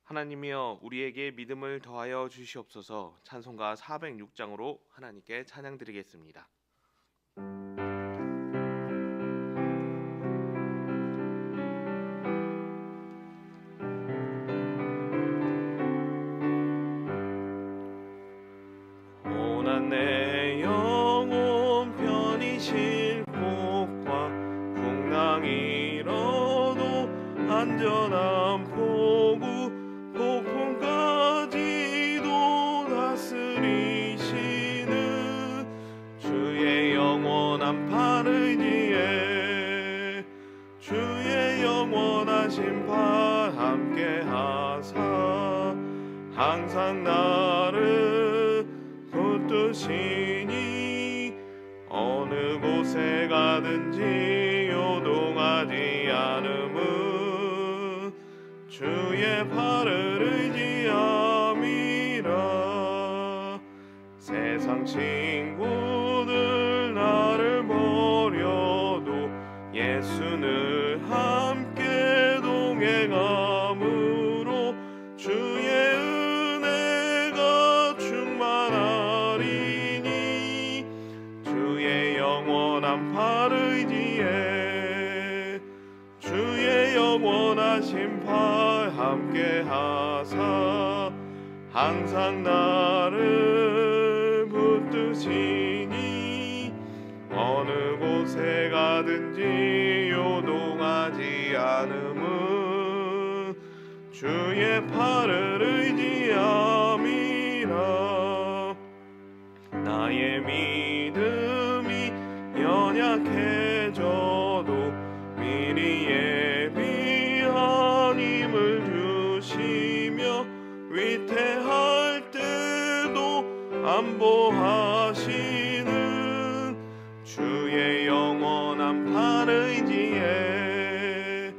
하나님이여 우리에게 믿음을 더하여 주시옵소서. 찬송가 406장으로 하나님께 찬양드리겠습니다. 고난 내 영혼 편히 쉴 곳과 풍랑 일어도 안전한 포구 폭풍까지도 다스리시는 주의 영원한 팔 의지에 주의 영원한 심판 함께 하사 항상 나를 붙드시니 어느 곳에 가든지 요동하지 않음은 주의 팔을 의지함이라. 세상 친구들 나를 버려도 예수는 함께 동행함으로 주의 은혜가 충만하리니 주의 영원한 팔 의지에 주의 영원한 심판 함께 하사 항상 나를 붙드시니 어느 곳에 가든지 요동하지 않음은 주의 팔을 의지함이라. 나의 믿음이 연약해져도 미리 예비한 힘을 주시며 위태할 때도 안보하시는 주의 영원한 팔 의지에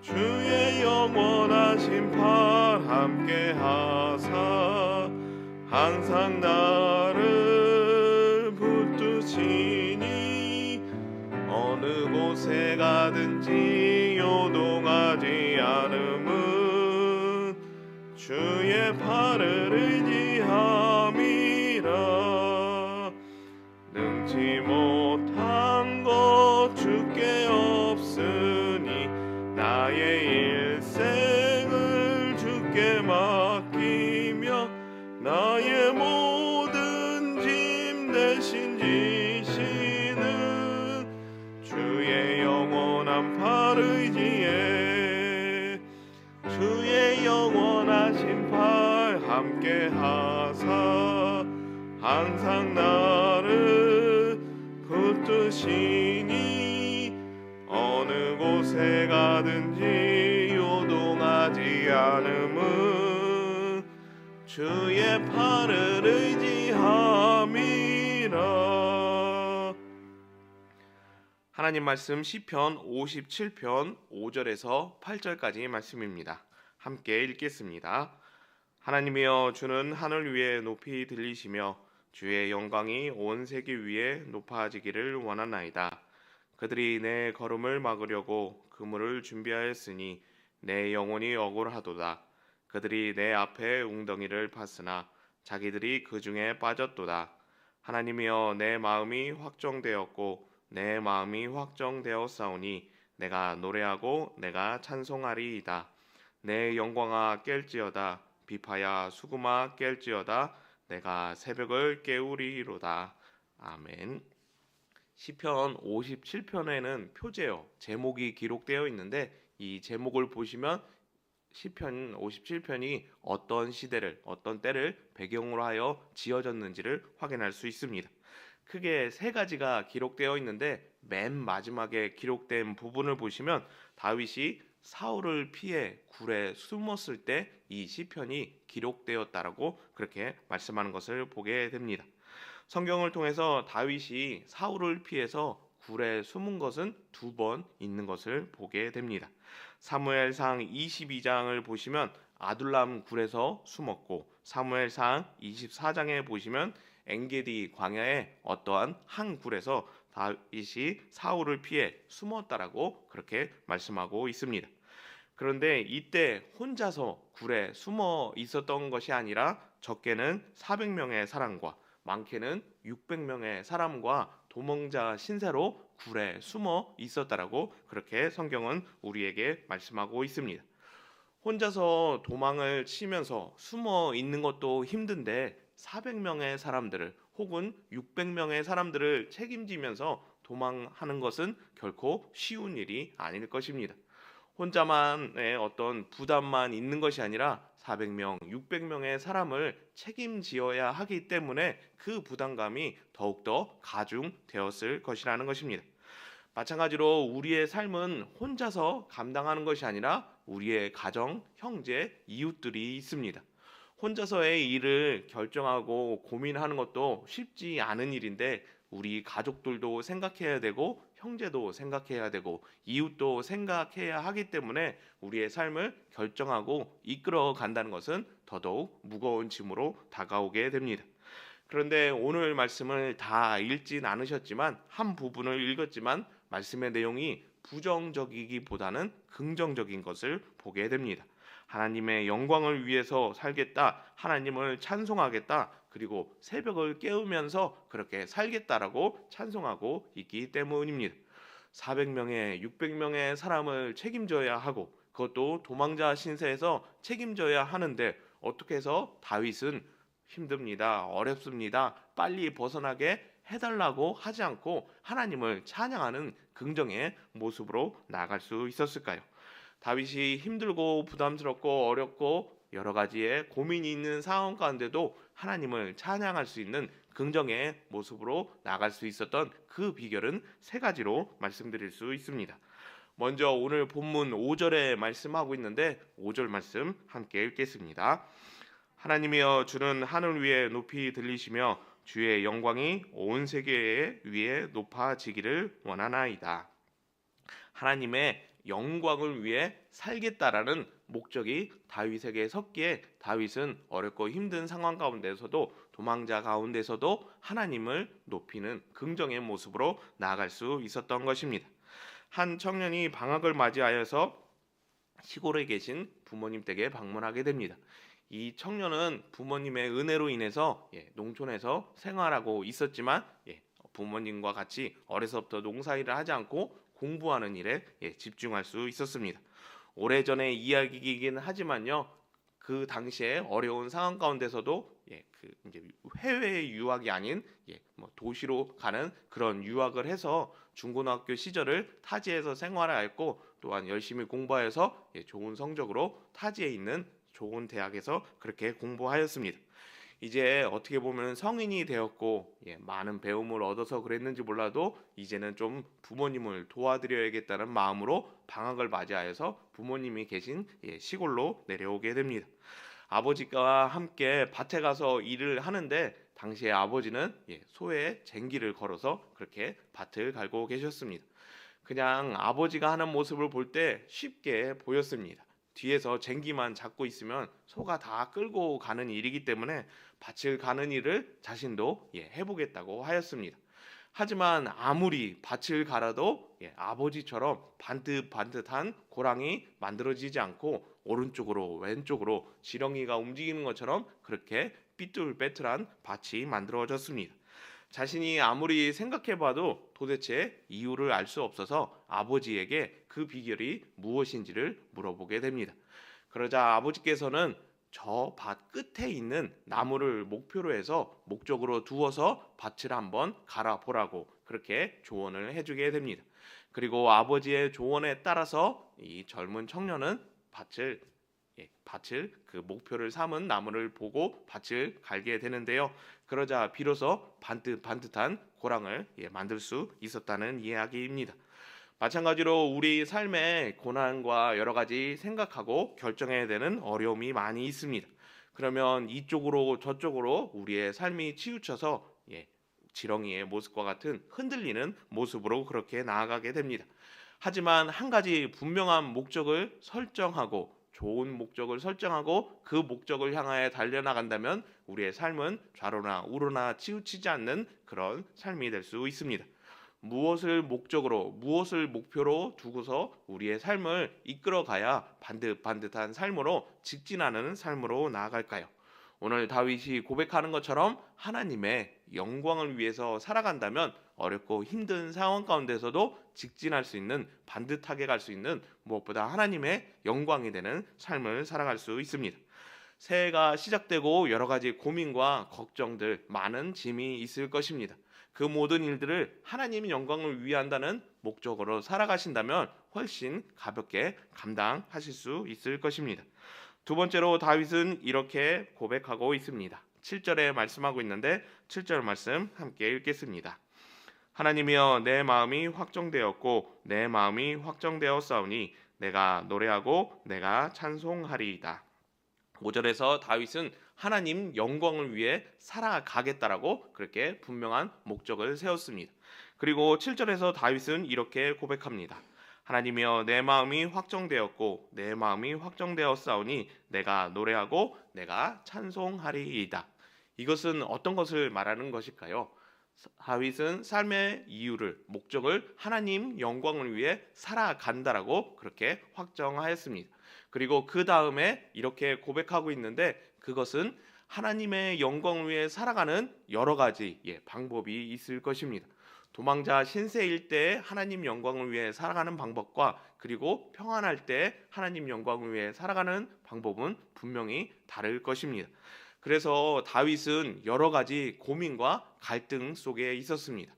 주의 영원한 심판 함께 하사 항상 나를 붙드시니 어느 곳에 가든지 요동하지 않음은 주의 팔을 의지함이라. 능치 못한 것 주께 없으니 나의 일생을 주께 맡기며 나의 모든 짐 대신 지시는 주의 영원한 팔 의지에 주의 영원한 심판 함께 하사 항상 나를 붙드시니 어느 곳에 가든지 요동하지 않음은 주의 팔을 의지함이라. 하나님 말씀 시편 57편 5절에서 8절까지 말씀입니다. 함께 읽겠습니다. 하나님이여 주는 하늘 위에 높이 들리시며 주의 영광이 온 세계 위에 높아지기를 원하나이다. 그들이 내 걸음을 막으려고 그물을 준비하였으니 내 영혼이 억울하도다. 그들이 내 앞에 웅덩이를 팠으나 자기들이 그 중에 빠졌도다. 하나님이여 내 마음이 확정되었고 내 마음이 확정되었사오니 내가 노래하고 내가 찬송하리이다. 내 영광아 깰지어다. 비파야 수금아 깰지어다. 내가 새벽을 깨우리로다. 아멘. 시편 57편에는 표제어 제목이 기록되어 있는데 이 제목을 보시면 시편 57편이 어떤 시대를 어떤 때를 배경으로 하여 지어졌는지를 확인할 수 있습니다. 크게 세 가지가 기록되어 있는데 맨 마지막에 기록된 부분을 보시면 다윗이 사울을 피해 굴에 숨었을 때 이 시편이 기록되었다라고 그렇게 말씀하는 것을 보게 됩니다. 성경을 통해서 다윗이 사울을 피해서 굴에 숨은 것은 2번 있는 것을 보게 됩니다. 사무엘상 22장을 보시면 아둘람 굴에서 숨었고 사무엘상 24장에 보시면 엔게디 광야의 어떠한 한 굴에서 다윗이 사울을 피해 숨었다라고 그렇게 말씀하고 있습니다. 그런데 이때 혼자서 굴에 숨어 있었던 것이 아니라 적게는 400명의 사람과 많게는 600명의 사람과 도망자 신세로 굴에 숨어 있었다라고 그렇게 성경은 우리에게 말씀하고 있습니다. 혼자서 도망을 치면서 숨어 있는 것도 힘든데 400명의 사람들을 혹은 600명의 사람들을 책임지면서 도망하는 것은 결코 쉬운 일이 아닐 것입니다. 혼자만의 어떤 부담만 있는 것이 아니라 400명, 600명의 사람을 책임지어야 하기 때문에 그 부담감이 더욱더 가중되었을 것이라는 것입니다. 마찬가지로 우리의 삶은 혼자서 감당하는 것이 아니라 우리의 가정, 형제, 이웃들이 있습니다. 혼자서의 일을 결정하고 고민하는 것도 쉽지 않은 일인데 우리 가족들도 생각해야 되고 형제도 생각해야 되고 이웃도 생각해야 하기 때문에 우리의 삶을 결정하고 이끌어 간다는 것은 더더욱 무거운 짐으로 다가오게 됩니다. 그런데 오늘 말씀을 다 읽진 않으셨지만 한 부분을 읽었지만 말씀의 내용이 부정적이기보다는 긍정적인 것을 보게 됩니다. 하나님의 영광을 위해서 살겠다. 하나님을 찬송하겠다. 그리고 새벽을 깨우면서 그렇게 살겠다라고 찬송하고 있기 때문입니다. 400명의 600명의 사람을 책임져야 하고 그것도 도망자 신세에서 책임져야 하는데 어떻게 해서 다윗은 힘듭니다. 어렵습니다. 빨리 벗어나게 해달라고 하지 않고 하나님을 찬양하는 긍정의 모습으로 나아갈 수 있었을까요? 다윗이 힘들고 부담스럽고 어렵고 여러 가지의 고민이 있는 상황 가운데도 하나님을 찬양할 수 있는 긍정의 모습으로 나아갈 수 있었던 그 비결은 세 가지로 말씀드릴 수 있습니다. 먼저 오늘 본문 5절에 말씀하고 있는데 5절 말씀 함께 읽겠습니다. 하나님이여 주는 하늘 위에 높이 들리시며 주의 영광이 온 세계 위에 높아지기를 원하나이다. 하나님의 영광을 위해 살겠다라는 목적이 다윗에게 섰기에 다윗은 어렵고 힘든 상황 가운데서도 도망자 가운데서도 하나님을 높이는 긍정의 모습으로 나아갈 수 있었던 것입니다. 한 청년이 방학을 맞이하여서 시골에 계신 부모님 댁에 방문하게 됩니다. 이 청년은 부모님의 은혜로 인해서 농촌에서 생활하고 있었지만 부모님과 같이 어려서부터 농사일을 하지 않고 공부하는 일에 집중할 수 있었습니다. 오래전의 이야기이긴 하지만요. 그 당시에 어려운 상황 가운데서도 그 이제 해외 유학이 아닌 뭐 도시로 가는 그런 유학을 해서 중고등학교 시절을 타지에서 생활하였고 또한 열심히 공부하여서 좋은 성적으로 타지에 있는 좋은 대학에서 그렇게 공부하였습니다. 이제 어떻게 보면 성인이 되었고 많은 배움을 얻어서 그랬는지 몰라도 이제는 좀 부모님을 도와드려야겠다는 마음으로 방학을 맞이하여서 부모님이 계신 시골로 내려오게 됩니다. 아버지와 함께 밭에 가서 일을 하는데 당시에 아버지는 소에 쟁기를 걸어서 그렇게 밭을 갈고 계셨습니다. 그냥 아버지가 하는 모습을 볼 때 쉽게 보였습니다. 뒤에서 쟁기만 잡고 있으면 소가 다 끌고 가는 일이기 때문에 밭을 가는 일을 자신도 해보겠다고 하였습니다. 하지만 아무리 밭을 갈아도 아버지처럼 반듯반듯한 고랑이 만들어지지 않고 오른쪽으로 왼쪽으로 지렁이가 움직이는 것처럼 그렇게 삐뚤빼뚤한 밭이 만들어졌습니다. 자신이 아무리 생각해봐도 도대체 이유를 알 수 없어서 아버지에게 그 비결이 무엇인지를 물어보게 됩니다. 그러자 아버지께서는 저 밭 끝에 있는 나무를 목표로 해서 목적으로 두어서 밭을 한번 갈아보라고 그렇게 조언을 해주게 됩니다. 그리고 아버지의 조언에 따라서 이 젊은 청년은 밭을 그 목표를 삼은 나무를 보고 밭을 갈게 되는데요. 그러자 비로소 반듯반듯한 고랑을 만들 수 있었다는 이야기입니다. 마찬가지로 우리 삶에 고난과 여러 가지 생각하고 결정해야 되는 어려움이 많이 있습니다. 그러면 이쪽으로 저쪽으로 우리의 삶이 치우쳐서 지렁이의 모습과 같은 흔들리는 모습으로 그렇게 나아가게 됩니다. 하지만 한 가지 분명한 목적을 설정하고 좋은 목적을 설정하고 그 목적을 향하여 달려나간다면 우리의 삶은 좌로나 우로나 치우치지 않는 그런 삶이 될 수 있습니다. 무엇을 목적으로, 무엇을 목표로 두고서 우리의 삶을 이끌어가야 반듯반듯한 삶으로 직진하는 삶으로 나아갈까요? 오늘 다윗이 고백하는 것처럼 하나님의 영광을 위해서 살아간다면 어렵고 힘든 상황 가운데서도 직진할 수 있는, 반듯하게 갈 수 있는, 무엇보다 하나님의 영광이 되는 삶을 살아갈 수 있습니다. 새해가 시작되고 여러 가지 고민과 걱정들, 많은 짐이 있을 것입니다. 그 모든 일들을 하나님의 영광을 위한다는 목적으로 살아가신다면 훨씬 가볍게 감당하실 수 있을 것입니다. 두 번째로 다윗은 이렇게 고백하고 있습니다. 7절에 말씀하고 있는데 7절 말씀 함께 읽겠습니다. 하나님이여 내 마음이 확정되었고 내 마음이 확정되었사오니 내가 노래하고 내가 찬송하리이다. 5절에서 다윗은 하나님 영광을 위해 살아가겠다라고 그렇게 분명한 목적을 세웠습니다. 그리고 7절에서 다윗은 이렇게 고백합니다. 하나님이여 내 마음이 확정되었고 내 마음이 확정되었사오니 내가 노래하고 내가 찬송하리이다. 이것은 어떤 것을 말하는 것일까요? 다윗은 삶의 이유를, 목적을 하나님 영광을 위해 살아간다라고 그렇게 확정하였습니다. 그리고 그 다음에 이렇게 고백하고 있는데 그것은 하나님의 영광을 위해 살아가는 여러 가지 방법이 있을 것입니다. 도망자 신세일 때 하나님 영광을 위해 살아가는 방법과 그리고 평안할 때 하나님 영광을 위해 살아가는 방법은 분명히 다를 것입니다. 그래서 다윗은 여러 가지 고민과 갈등 속에 있었습니다.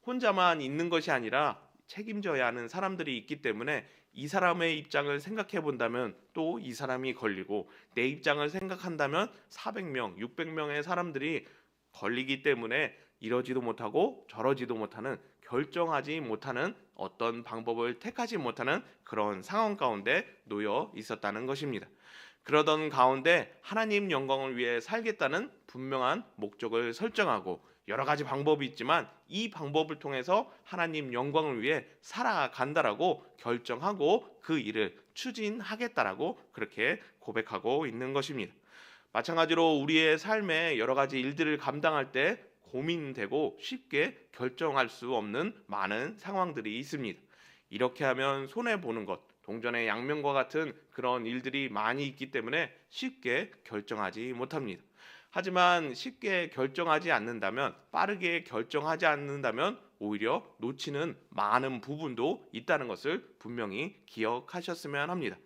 혼자만 있는 것이 아니라 책임져야 하는 사람들이 있기 때문에 이 사람의 입장을 생각해 본다면 또 이 사람이 걸리고 내 입장을 생각한다면 400명, 600명의 사람들이 걸리기 때문에 이러지도 못하고 저러지도 못하는, 결정하지 못하는, 어떤 방법을 택하지 못하는 그런 상황 가운데 놓여 있었다는 것입니다. 그러던 가운데 하나님 영광을 위해 살겠다는 분명한 목적을 설정하고 여러 가지 방법이 있지만 이 방법을 통해서 하나님 영광을 위해 살아간다라고 결정하고 그 일을 추진하겠다라고 그렇게 고백하고 있는 것입니다. 마찬가지로 우리의 삶에 여러 가지 일들을 감당할 때 고민되고 쉽게 결정할 수 없는 많은 상황들이 있습니다. 이렇게 하면 손해보는 것, 동전의 양면과 같은 그런 일들이 많이 있기 때문에 쉽게 결정하지 못합니다. 하지만 쉽게 결정하지 않는다면, 빠르게 결정하지 않는다면 오히려 놓치는 많은 부분도 있다는 것을 분명히 기억하셨으면 합니다.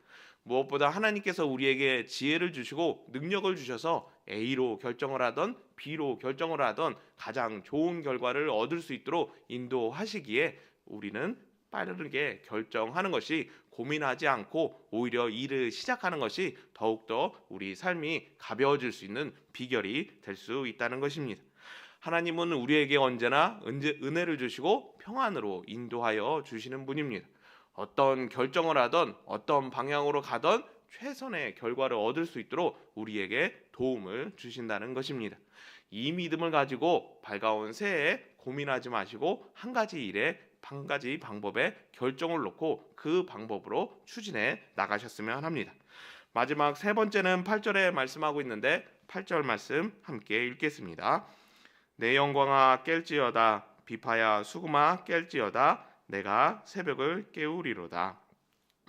무엇보다 하나님께서 우리에게 지혜를 주시고 능력을 주셔서 A로 결정을 하던 B로 결정을 하던 가장 좋은 결과를 얻을 수 있도록 인도하시기에 우리는 빠르게 결정하는 것이, 고민하지 않고 오히려 일을 시작하는 것이 더욱더 우리 삶이 가벼워질 수 있는 비결이 될 수 있다는 것입니다. 하나님은 우리에게 언제나 은혜를 주시고 평안으로 인도하여 주시는 분입니다. 어떤 결정을 하던 어떤 방향으로 가던 최선의 결과를 얻을 수 있도록 우리에게 도움을 주신다는 것입니다. 이 믿음을 가지고 밝아온 새해에 고민하지 마시고 한 가지 방법에 결정을 놓고 그 방법으로 추진해 나가셨으면 합니다. 마지막 세 번째는 8절에 말씀하고 있는데 8절 말씀 함께 읽겠습니다. 내 영광아 깰지어다 비파야 수금아 깰지어다 내가 새벽을 깨우리로다.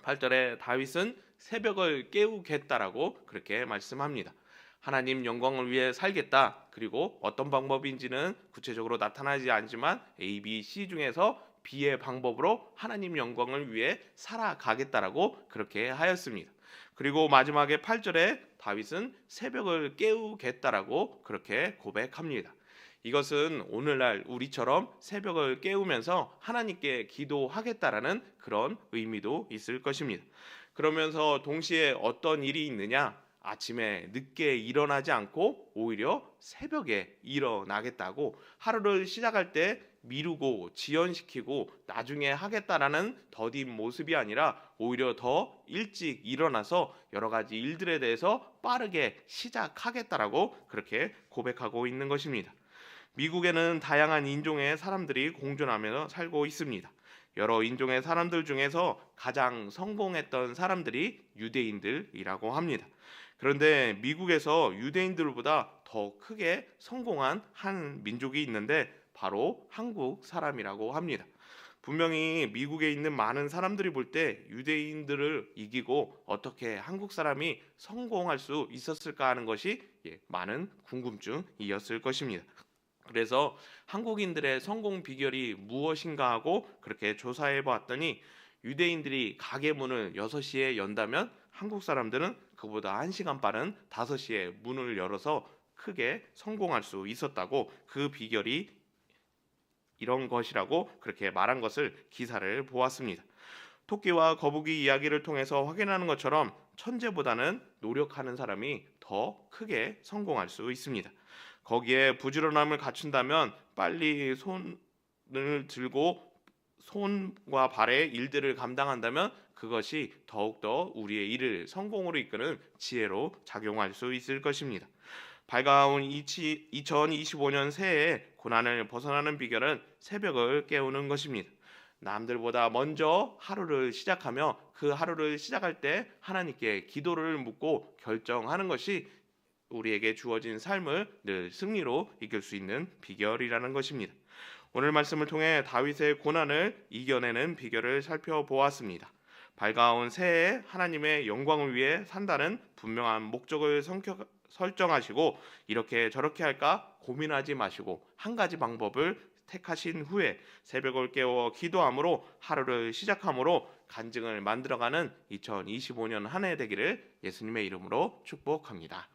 8절에 다윗은 새벽을 깨우겠다라고 그렇게 말씀합니다. 하나님 영광을 위해 살겠다. 그리고 어떤 방법인지는 구체적으로 나타나지 않지만 A, B, C 중에서 B의 방법으로 하나님 영광을 위해 살아가겠다라고 그렇게 하였습니다. 그리고 마지막에 8절에 다윗은 새벽을 깨우겠다라고 그렇게 고백합니다. 이것은 오늘날 우리처럼 새벽을 깨우면서 하나님께 기도하겠다라는 그런 의미도 있을 것입니다. 그러면서 동시에 어떤 일이 있느냐? 아침에 늦게 일어나지 않고 오히려 새벽에 일어나겠다고, 하루를 시작할 때 미루고 지연시키고 나중에 하겠다라는 더딘 모습이 아니라 오히려 더 일찍 일어나서 여러 가지 일들에 대해서 빠르게 시작하겠다라고 그렇게 고백하고 있는 것입니다. 미국에는 다양한 인종의 사람들이 공존하며 살고 있습니다. 여러 인종의 사람들 중에서 가장 성공했던 사람들이 유대인들이라고 합니다. 그런데 미국에서 유대인들보다 더 크게 성공한 한 민족이 있는데 바로 한국 사람이라고 합니다. 분명히 미국에 있는 많은 사람들이 볼 때 유대인들을 이기고 어떻게 한국 사람이 성공할 수 있었을까 하는 것이 많은 궁금증이었을 것입니다. 그래서 한국인들의 성공 비결이 무엇인가 하고 그렇게 조사해 보았더니 유대인들이 가게 문을 6시에 연다면 한국 사람들은 그보다 1시간 빠른 5시에 문을 열어서 크게 성공할 수 있었다고, 그 비결이 이런 것이라고 그렇게 말한 것을 기사를 보았습니다. 토끼와 거북이 이야기를 통해서 확인하는 것처럼 천재보다는 노력하는 사람이 더 크게 성공할 수 있습니다. 거기에 부지런함을 갖춘다면 빨리 손을 들고 손과 발의 일들을 감당한다면 그것이 더욱더 우리의 일을 성공으로 이끄는 지혜로 작용할 수 있을 것입니다. 밝아온 2025년 새해에 고난을 벗어나는 비결은 새벽을 깨우는 것입니다. 남들보다 먼저 하루를 시작하며 그 하루를 시작할 때 하나님께 기도를 묻고 결정하는 것이 우리에게 주어진 삶을 늘 승리로 이끌 수 있는 비결이라는 것입니다. 오늘 말씀을 통해 다윗의 고난을 이겨내는 비결을 살펴보았습니다. 밝아온 새해에 하나님의 영광을 위해 산다는 분명한 목적을 설정하시고 이렇게 저렇게 할까 고민하지 마시고 한 가지 방법을 택하신 후에 새벽을 깨워 기도함으로 하루를 시작함으로 간증을 만들어가는 2025년 한 해 되기를 예수님의 이름으로 축복합니다.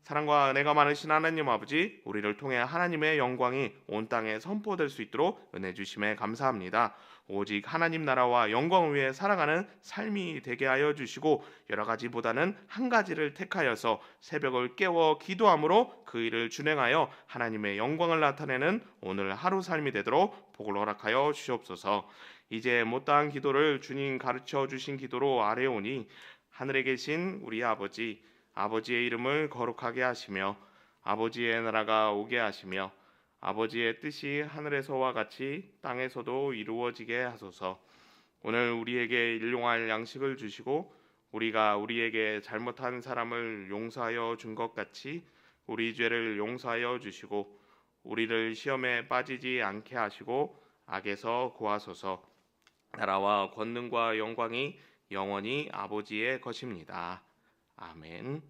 사랑과 은혜가 많으신 하나님 아버지, 우리를 통해 하나님의 영광이 온 땅에 선포될 수 있도록 은혜 주심에 감사합니다. 오직 하나님 나라와 영광을 위해 살아가는 삶이 되게 하여 주시고 여러 가지보다는 한 가지를 택하여서 새벽을 깨워 기도함으로 그 일을 준행하여 하나님의 영광을 나타내는 오늘 하루 삶이 되도록 복을 허락하여 주시옵소서. 이제 못다한 기도를 주님 가르쳐 주신 기도로 아뢰오니 하늘에 계신 우리 아버지의 이름을 거룩하게 하시며 아버지의 나라가 오게 하시며 아버지의 뜻이 하늘에서와 같이 땅에서도 이루어지게 하소서. 오늘 우리에게 일용할 양식을 주시고 우리가 우리에게 잘못한 사람을 용서하여 준 것 같이 우리 죄를 용서하여 주시고 우리를 시험에 빠지지 않게 하시고 악에서 구하소서. 나라와 권능과 영광이 영원히 아버지의 것입니다. 아멘.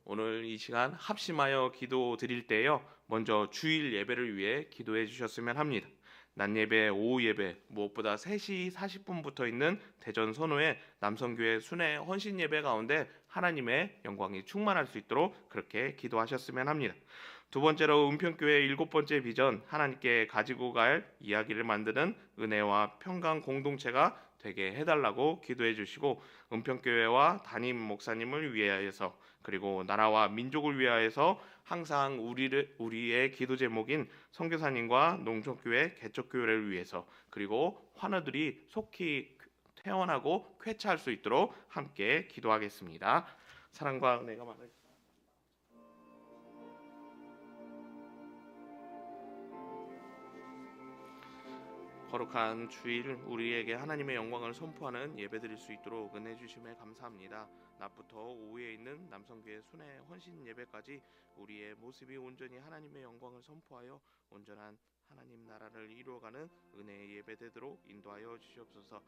오늘 이 시간 합심하여 기도 드릴 때요, 먼저 주일 예배를 위해 기도해 주셨으면 합니다. 낮 예배, 오후 예배, 무엇보다 3시 40분부터 있는 대전 선호의 남성교회 순회 헌신 예배 가운데 하나님의 영광이 충만할 수 있도록 그렇게 기도하셨으면 합니다. 두 번째로 은평교회 7번째 비전, 하나님께 가지고 갈 이야기를 만드는 은혜와 평강 공동체가 되게 해달라고 기도해 주시고 은평교회와 담임 목사님을 위하여서 그리고 나라와 민족을 위하여서 항상 우리의 기도 제목인 선교사님과 농촌교회 개척교회를 위해서 그리고 환우들이 속히 퇴원하고 쾌차할 수 있도록 함께 기도하겠습니다. 사랑과 은혜가 많으 거룩한 주일 우리에게 하나님의 영광을 선포하는 예배드릴 수 있도록 은혜 주심에 감사합니다. 낮부터 오후에 있는 남성교회 순회 헌신 예배까지 우리의 모습이 온전히 하나님의 영광을 선포하여 온전한 하나님 나라를 이루어가는 은혜의 예배되도록 인도하여 주시옵소서.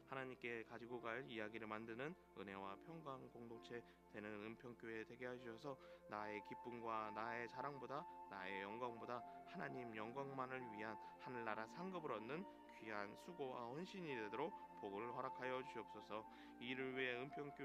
하나님께 가지고 갈 이야기를 만드는 은혜와 평강 공동체 되는 은평교회 되게 하셔서 나의 기쁨과 나의 자랑보다 나의 영광보다 하나님 영광만을 위한 하늘나라 상급을 얻는 귀한 수고와 헌신이 되도록 복을 허락하여 주시옵소서. 이를 위해 은평교회